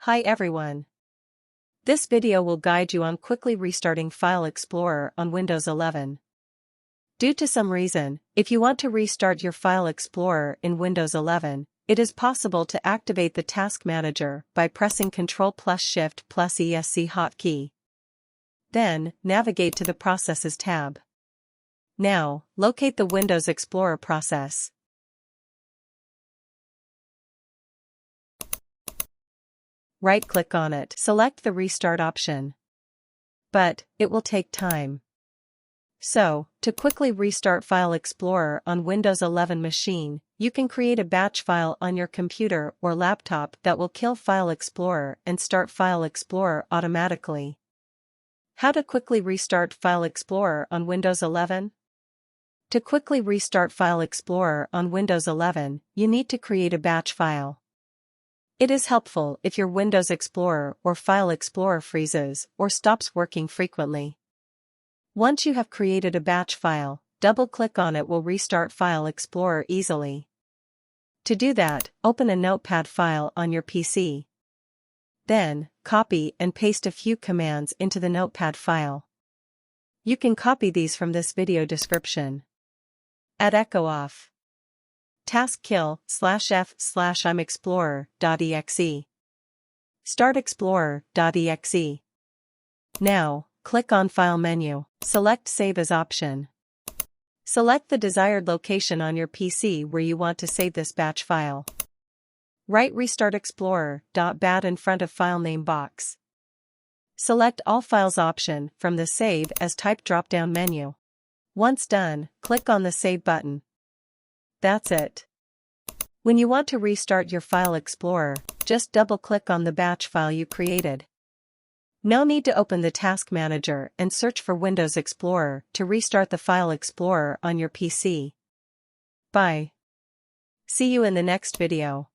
Hi everyone. This video will guide you on quickly restarting File Explorer on Windows 11. Due to some reason, if you want to restart your File Explorer in Windows 11, it is possible to activate the Task Manager by pressing Ctrl+Shift+ESC hotkey. Then, navigate to the Processes tab. Now, locate the Windows Explorer process. Right-click on it. Select the Restart option. But, it will take time. So, to quickly restart File Explorer on Windows 11 machine, you can create a batch file on your computer or laptop that will kill File Explorer and start File Explorer automatically. How to quickly restart File Explorer on Windows 11? To quickly restart File Explorer on Windows 11, you need to create a batch file. It is helpful if your Windows Explorer or File Explorer freezes or stops working frequently. Once you have created a batch file, double-click on it will restart File Explorer easily. To do that, open a Notepad file on your PC. Then, copy and paste a few commands into the Notepad file. You can copy these from this video description. Add echo off. Task kill /f/imexplorer.exe. Start explorer.exe. Now, click on File menu. Select Save As option. Select the desired location on your PC where you want to save this batch file. Write Restart Explorer.bat in front of file name box. Select All Files option from the Save As Type drop-down menu. Once done, click on the Save button. That's it. When you want to restart your File Explorer, just double-click on the batch file you created. No need to open the Task Manager and search for Windows Explorer to restart the File Explorer on your PC. Bye. See you in the next video.